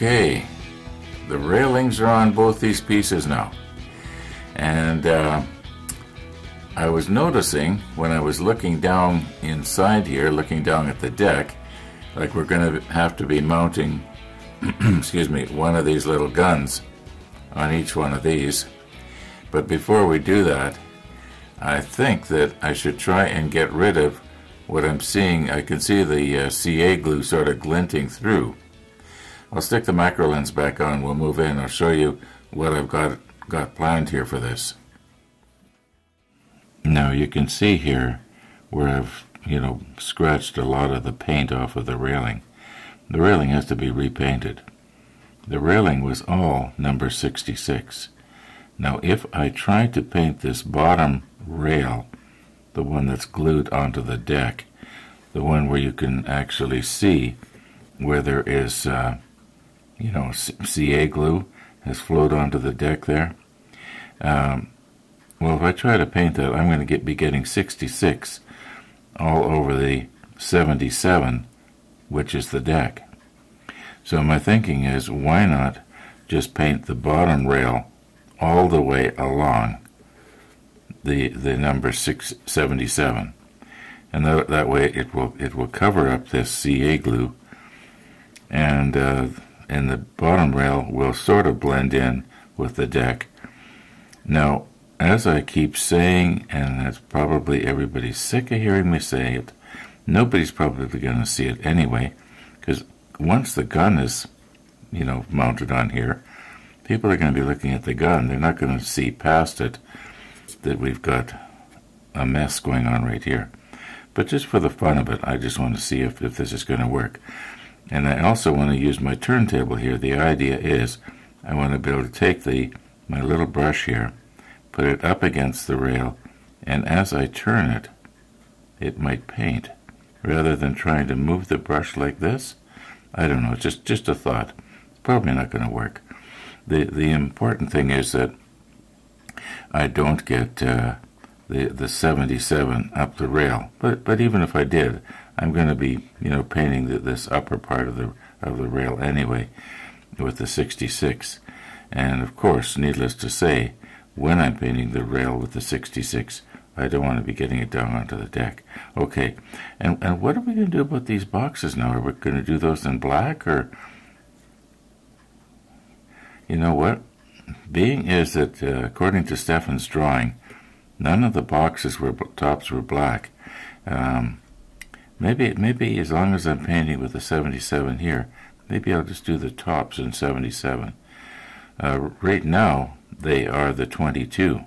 Okay, the railings are on both these pieces now. And I was noticing when I was looking down inside here, looking down at the deck, like we're going to have to be mounting, excuse me, one of these little guns on each one of these. But before we do that, I think that I should try and get rid of what I'm seeing. I can see the CA glue sort of glinting through. I'll stick the macro lens back on, we'll move in, I'll show you what I've got planned here for this. Now you can see here where I've, scratched a lot of the paint off of the railing. The railing has to be repainted. The railing was all number 66. Now if I try to paint this bottom rail, the one that's glued onto the deck, the one where you can actually see where there is, CA glue has flowed onto the deck there. Well, if I try to paint that, I'm going to be getting 66 all over the 77, which is the deck. So my thinking is, why not just paint the bottom rail all the way along the number 677, and that way it will cover up this CA glue, and the bottom rail will sort of blend in with the deck. Now, as I keep saying, and that's probably everybody's sick of hearing me say it, nobody's probably going to see it anyway, because once the gun is, mounted on here, people are going to be looking at the gun. They're not going to see past it that we've got a mess going on right here. But just for the fun of it, I just want to see if this is going to work. And I also want to use my turntable here. The idea is I want to be able to take my little brush here, put it up against the rail, and as I turn it, it might paint. Rather than trying to move the brush like this, I don't know, it's just a thought. It's probably not going to work. The important thing is that I don't get the 77 up the rail. But even if I did, I'm going to be painting this upper part of the rail anyway with the 66. And of course, needless to say, when I'm painting the rail with the 66, I don't want to be getting it down onto the deck. Okay, and what are we going to do about these boxes now? Are we going to do those in black, or... You know what? Being is that, according to Stefan's drawing, none of the boxes tops were black. Maybe as long as I'm painting with the 77 here, maybe I'll just do the tops in 77. Right now, they are the 22.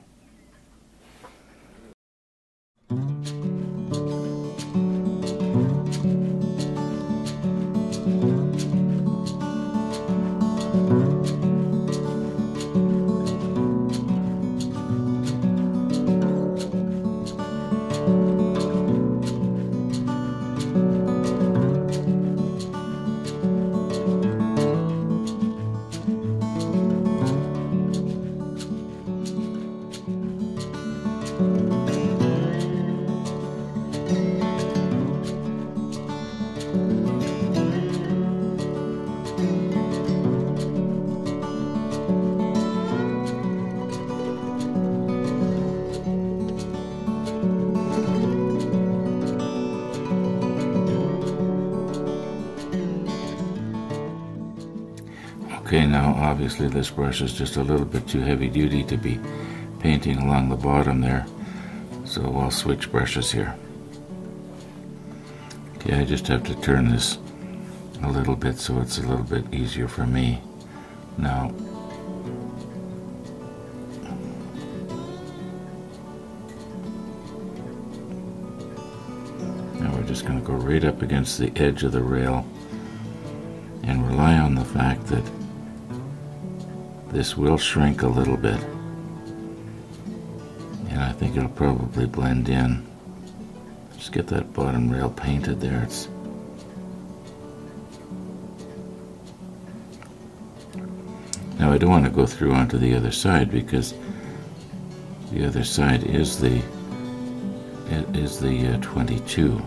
Okay, now obviously this brush is just a little bit too heavy duty to be painting along the bottom there, so I'll switch brushes here. Okay, I just have to turn this a little bit so it's a little bit easier for me. Now we're just going to go right up against the edge of the rail and rely on the fact that this will shrink a little bit, and I think it'll probably blend in. Just get that bottom rail painted there. Now I don't want to go through onto the other side, because the other side is the 22.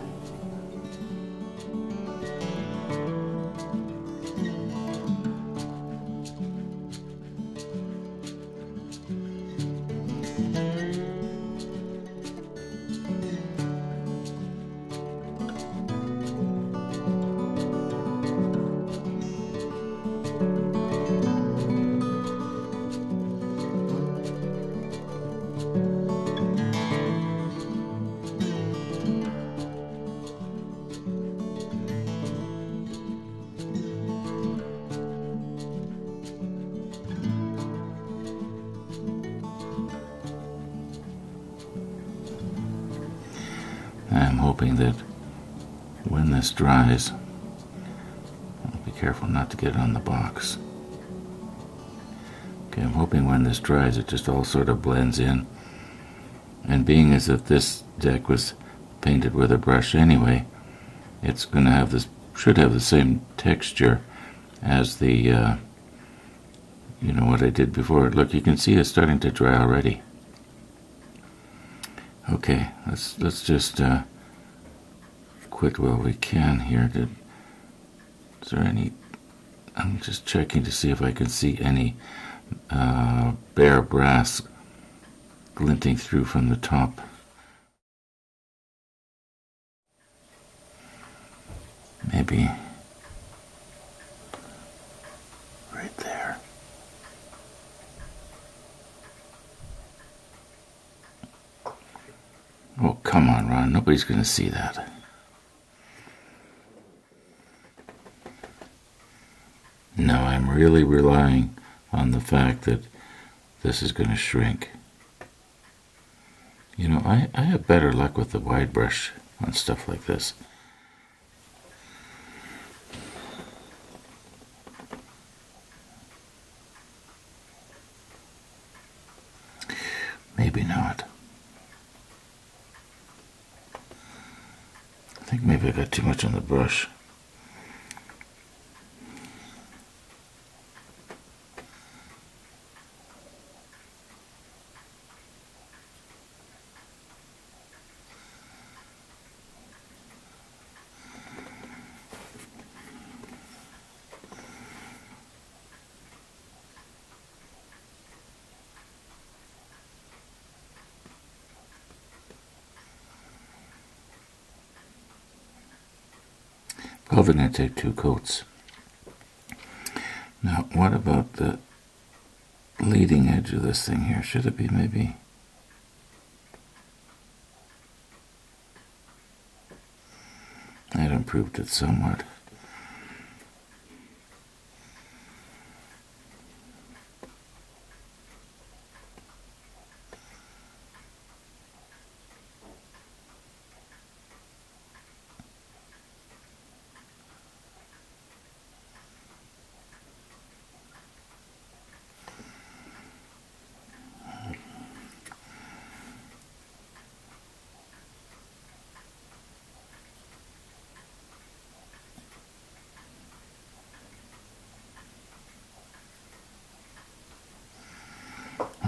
I'm hoping that when this dries, I'll be careful not to get it on the box. Okay, I'm hoping when this dries it just all sort of blends in. And being as if this deck was painted with a brush anyway, it's going to have this, should have the same texture as the, you know, what I did before. Look, you can see it's starting to dry already. Okay, let's just quit while we can here. Is there any? I'm just checking to see if I can see any bare brass glinting through from the top. Maybe right there. Oh, come on, Ron. Nobody's going to see that. No, I'm really relying on the fact that this is going to shrink. You know, I have better luck with the wide brush on stuff like this. Maybe not. I think maybe I got too much on the brush. Probably going to take 2 coats. Now, what about the leading edge of this thing here? Should it be maybe? That improved it somewhat.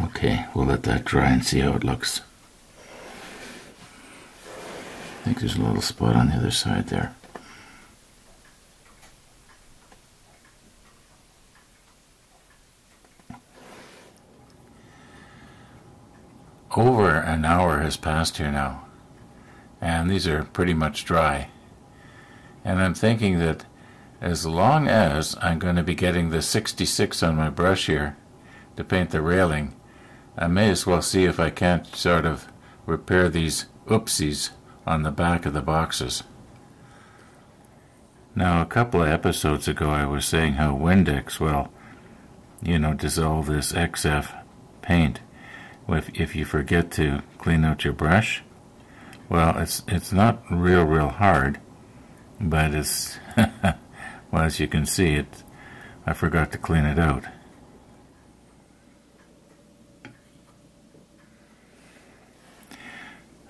Okay, we'll let that dry and see how it looks. I think there's a little spot on the other side there. Over an hour has passed here now, and these are pretty much dry. And I'm thinking that as long as I'm going to be getting the 66 on my brush here to paint the railing, I may as well see if I can't sort of repair these oopsies on the back of the boxes. Now, a couple of episodes ago I was saying how Windex will, you know, dissolve this XF paint if you forget to clean out your brush. Well, it's not real hard, but it's, well, as you can see, I forgot to clean it out.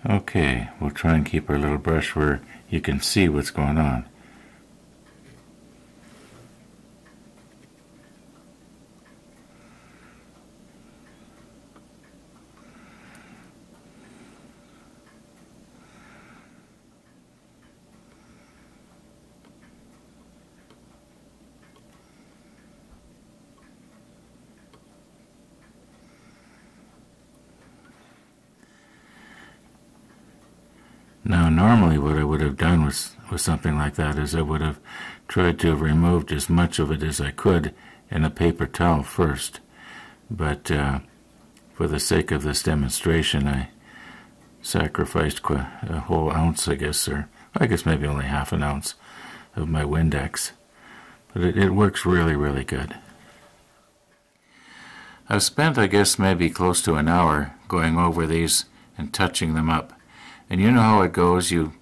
Okay, we'll try and keep our little brush where you can see what's going on. Now, normally what I would have done with something like that is I would have tried to have removed as much of it as I could in a paper towel first. But for the sake of this demonstration, I sacrificed a whole ounce, I guess, or I guess maybe only half an ounce of my Windex. But it works really good. I've spent, I guess, maybe close to an hour going over these and touching them up. And you know how it goes. You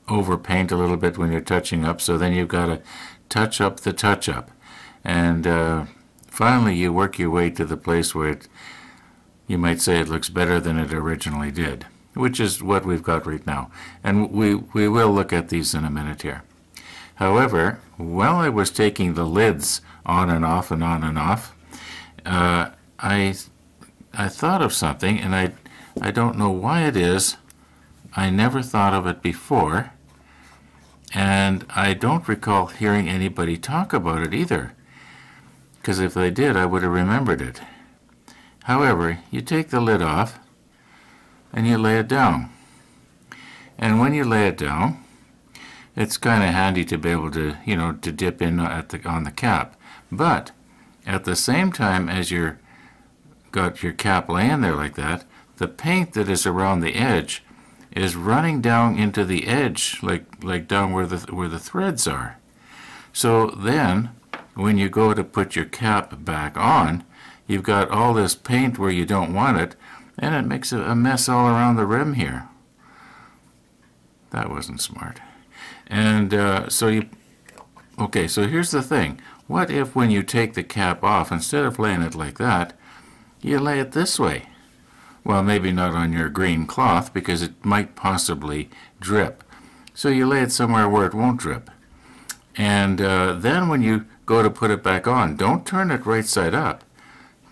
overpaint a little bit when you're touching up, so then you've got to touch up the touch-up. And finally you work your way to the place where you might say it looks better than it originally did, which is what we've got right now. And we will look at these in a minute here. However, while I was taking the lids on and off and on and off, I thought of something, and I don't know why it is. I never thought of it before, and I don't recall hearing anybody talk about it either, because if they did, I would have remembered it. However, you take the lid off, and you lay it down. And when you lay it down, it's kind of handy to be able to, to dip in on the cap. But at the same time as you've got your cap laying there like that, the paint that is around the edge is running down into the edge, like down where the threads are. So then, when you go to put your cap back on, you've got all this paint where you don't want it, and it makes a mess all around the rim here. That wasn't smart. And so here's the thing. What if when you take the cap off, instead of laying it like that, you lay it this way? Well, maybe not on your green cloth, because it might possibly drip. So you lay it somewhere where it won't drip. And then when you go to put it back on, don't turn it right side up.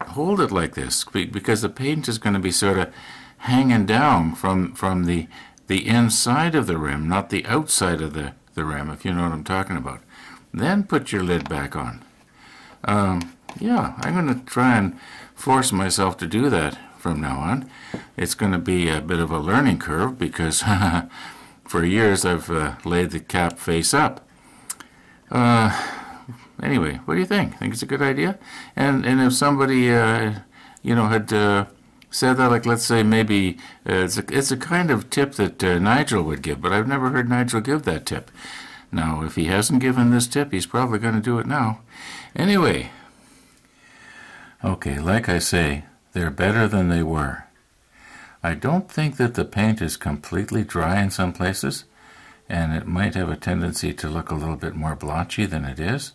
Hold it like this, because the paint is going to be sort of hanging down from the inside of the rim, not the outside of the rim, if you know what I'm talking about. Then put your lid back on. Yeah, I'm going to try and force myself to do that from now on. It's going to be a bit of a learning curve, because for years I've laid the cap face up. Anyway, what do you think? Think it's a good idea? And if somebody had said that, like, let's say maybe it's a kind of tip that Nigel would give, but I've never heard Nigel give that tip. Now, if he hasn't given this tip, he's probably going to do it now. Anyway, okay, like I say, they're better than they were. I don't think that the paint is completely dry in some places, and it might have a tendency to look a little bit more blotchy than it is.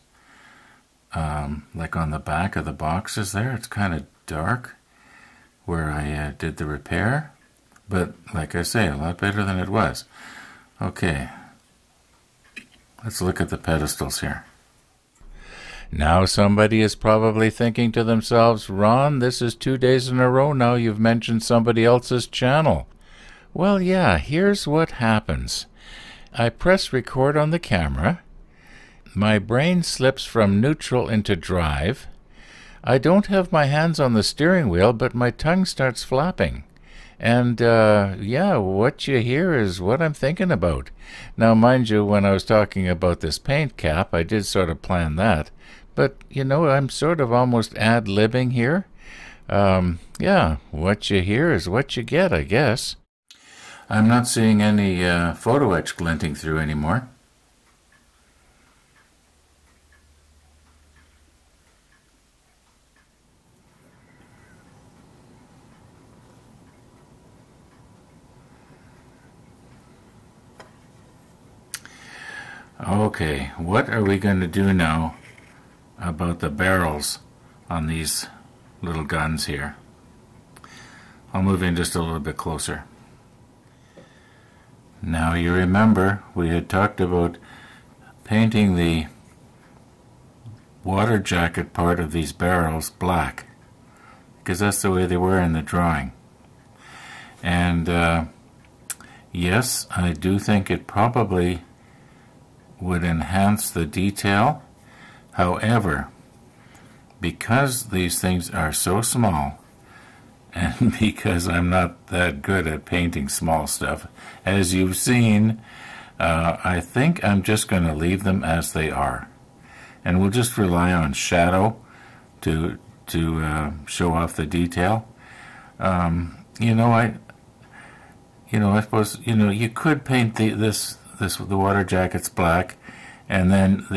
Like on the back of the boxes there, it's kind of dark where I did the repair, but like I say, a lot better than it was. Okay, let's look at the pedestals here. Now somebody is probably thinking to themselves, Ron, this is 2 days in a row now you've mentioned somebody else's channel. Well, yeah, here's what happens. I press record on the camera. My brain slips from neutral into drive. I don't have my hands on the steering wheel, but my tongue starts flapping. And, yeah, what you hear is what I'm thinking about. Now, mind you, when I was talking about this paint cap, I did sort of plan that. But, I'm sort of almost ad-libbing here. Yeah, what you hear is what you get, I guess. I'm not seeing any photo etch glinting through anymore. Okay, what are we going to do now about the barrels on these little guns here? I'll move in just a little bit closer. Now you remember we had talked about painting the water jacket part of these barrels black, because that's the way they were in the drawing. And yes, I do think it probably would enhance the detail. However, because these things are so small, and because I'm not that good at painting small stuff, as you've seen, I think I'm just going to leave them as they are. And we'll just rely on shadow to show off the detail. I suppose, you could paint the water jackets black, and then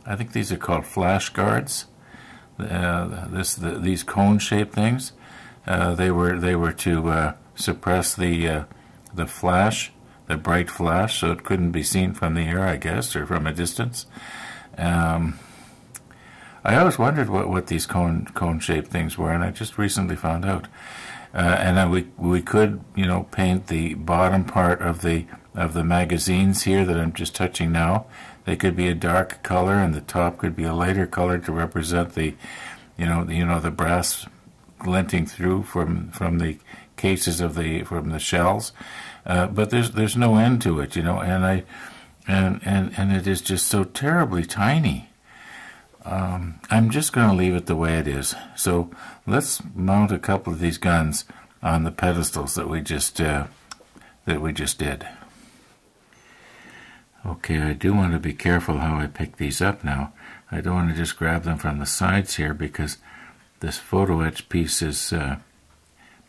I think these are called flash guards. These cone-shaped things. They were to suppress the the flash, the bright flash, so it couldn't be seen from the air, I guess, or from a distance. I always wondered what these cone-shaped things were, and I just recently found out. And then we could, you know, paint the bottom part of the magazines here that I'm just touching now. They could be a dark color, and the top could be a lighter color to represent the, the brass glinting through from the cases from the shells. But there's no end to it, you know, and it is just so terribly tiny. I'm just going to leave it the way it is. So let's mount a couple of these guns on the pedestals that we just did. Okay, I do want to be careful how I pick these up now. I don't want to just grab them from the sides here, because this photo etch piece is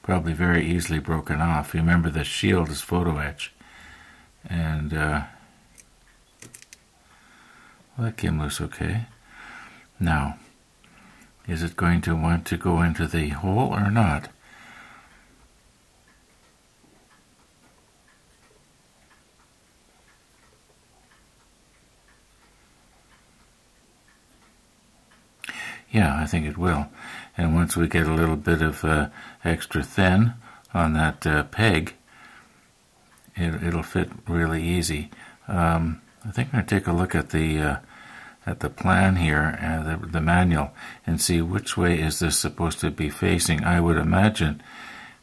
probably very easily broken off. Remember, the shield is photo etch, and well, that came loose okay. Now, is it going to want to go into the hole or not? Yeah, I think it will. And once we get a little bit of extra thin on that peg, it'll fit really easy. I think I'm going to take a look at the plan here, the manual, and see which way is this supposed to be facing. I would imagine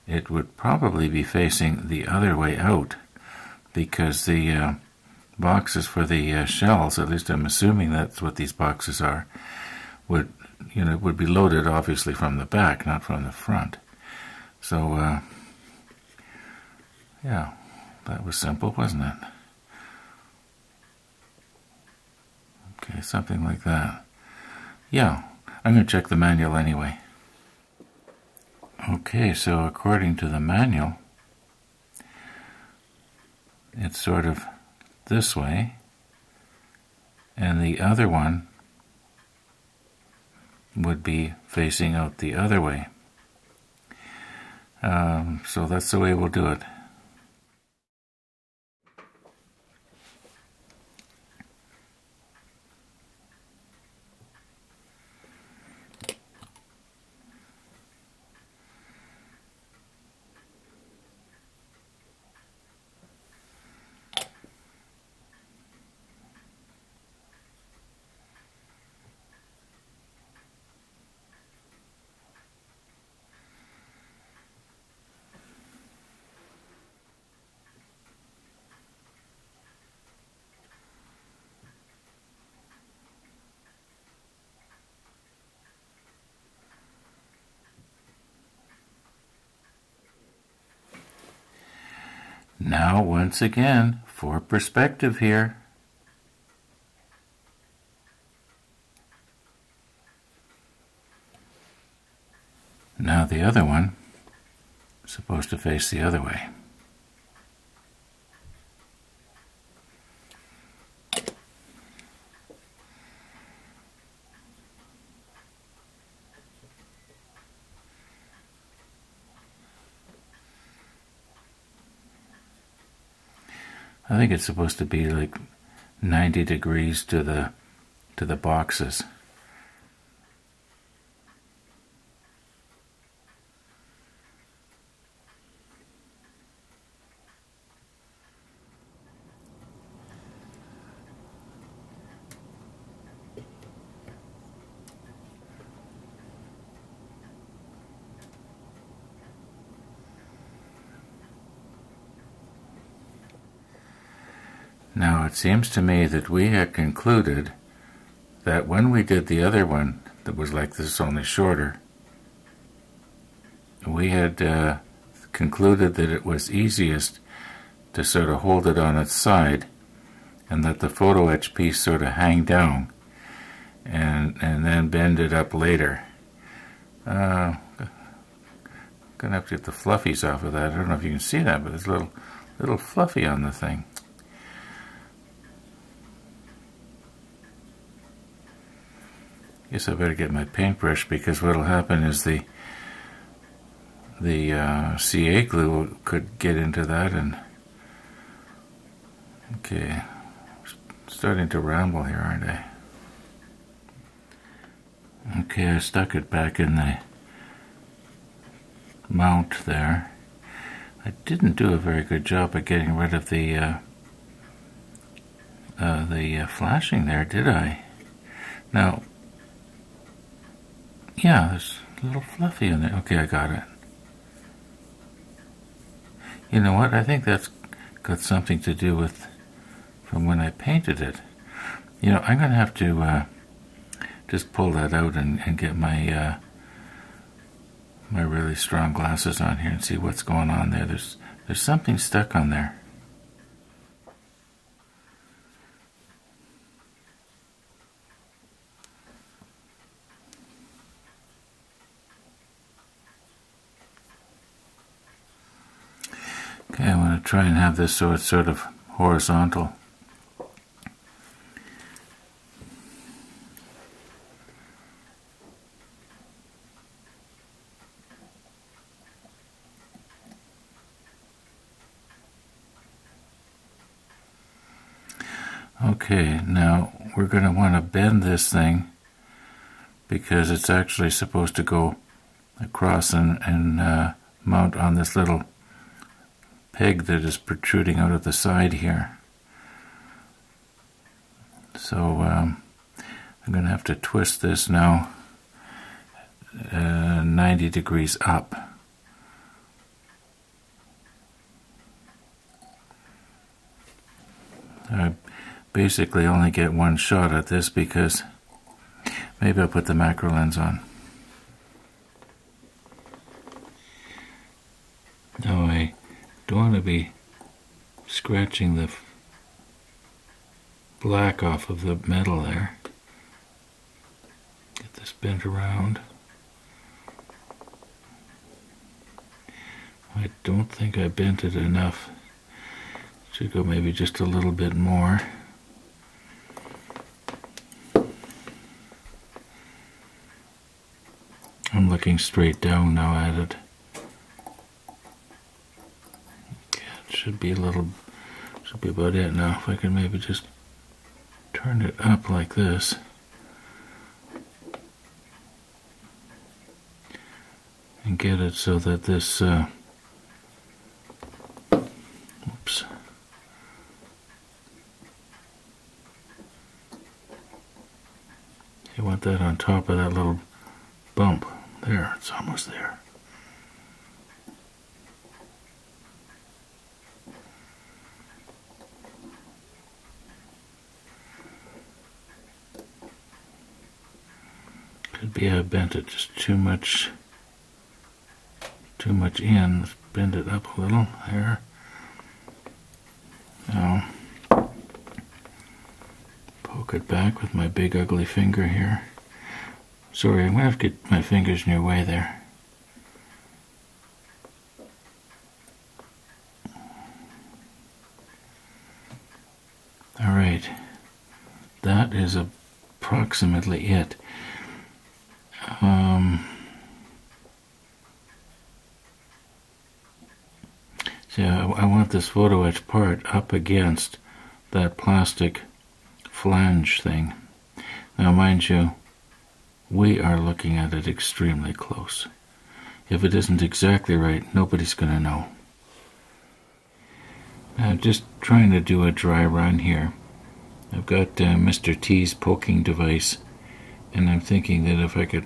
it would probably be facing the other way out, because the boxes for the shells, at least I'm assuming that's what these boxes are, would be loaded obviously from the back, not from the front. So yeah, that was simple, wasn't it? Okay, something like that. Yeah, I'm going to check the manual anyway. Okay, so according to the manual, it's sort of this way, and the other one would be facing out the other way. So that's the way we'll do it. Now, once again, for perspective here. Now the other one is supposed to face the other way. I think it's supposed to be like 90 degrees to the boxes. Now, it seems to me that we had concluded that when we did the other one that was like this, only shorter, we had concluded that it was easiest to sort of hold it on its side and let the photo etch piece sort of hang down and then bend it up later. Gonna have to get the fluffies off of that. I don't know if you can see that, but there's a little fluffy on the thing. Guess I better get my paintbrush, because what'll happen is the CA glue could get into that and Okay, starting to ramble here, aren't I? Okay, I stuck it back in the mount there. I didn't do a very good job of getting rid of the flashing there, did I? Now, yeah, there's a little fluffy in there. Okay, I got it. You know what? I think that's got something to do with from when I painted it. You know, I'm going to have to just pull that out and get my my really strong glasses on here and see what's going on there. There's something stuck on there. Okay, I'm going to try and have this so it's sort of horizontal. Okay, now we're going to want to bend this thing because it's actually supposed to go across and mount on this little peg that is protruding out of the side here. So I'm going to have to twist this now 90 degrees up. I basically only get one shot at this because maybe I'll put the macro lens on. Now I don't want to be scratching the black off of the metal there. Get this bent around. I don't think I bent it enough. Should go maybe just a little bit more. I'm looking straight down now at it. Okay, it should be about it now. If I can maybe just turn it up like this. And get it so that this, oops. You want that on top of that little bump. There, it's almost there. Could be I bent it just too much in. Let's bend it up a little. There. Now, poke it back with my big ugly finger here. Sorry, I'm going to have to get my fingers in your way there. Alright, that is approximately it. See, I want this photo etch part up against that plastic flange thing. Now mind you, we are looking at it extremely close. If it isn't exactly right, nobody's going to know. Now, just trying to do a dry run here. I've got Mr. T's poking device, and I'm thinking that if I could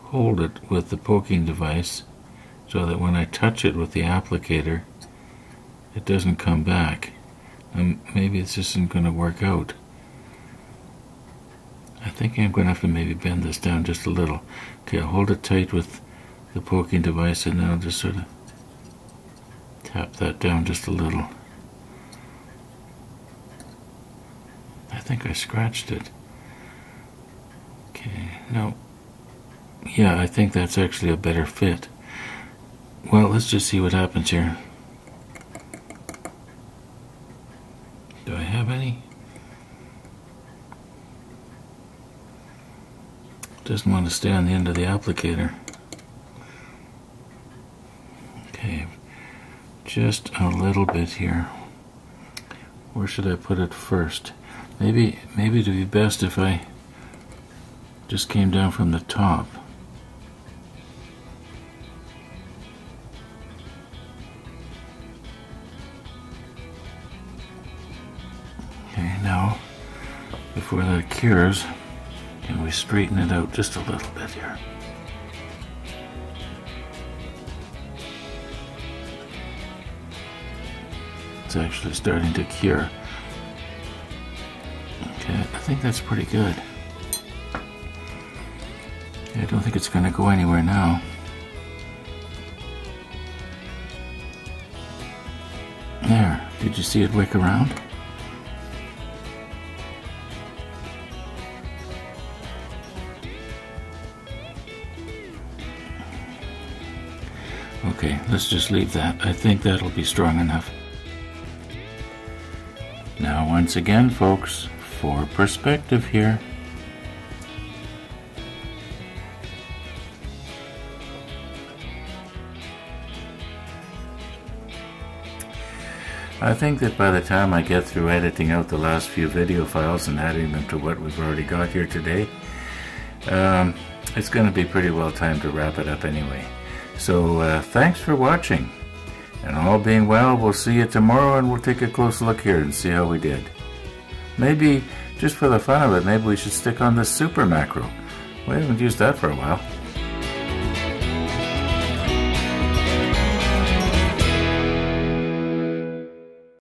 hold it with the poking device so that when I touch it with the applicator, it doesn't come back. Maybe this isn't going to work out. I think I'm going to have to maybe bend this down just a little. Okay, I'll hold it tight with the poking device and then I'll just sort of tap that down just a little. I think I scratched it. Okay, no. Yeah, I think that's actually a better fit. Well, let's just see what happens here. Do I have any? Doesn't want to stay on the end of the applicator. Okay, just a little bit here. Where should I put it first? Maybe it'd be best if I just came down from the top. Okay, now, before that cures, can we straighten it out just a little bit here? It's actually starting to cure. Okay, I think that's pretty good. I don't think it's going to go anywhere now. There, did you see it wick around? Okay, let's just leave that. I think that'll be strong enough. Now, once again, folks, for perspective here. I think that by the time I get through editing out the last few video files and adding them to what we've already got here today, it's going to be pretty well time to wrap it up anyway. So thanks for watching, and all being well, we'll see you tomorrow and we'll take a close look here and see how we did. Maybe, just for the fun of it, maybe we should stick on the super macro. We haven't used that for a while.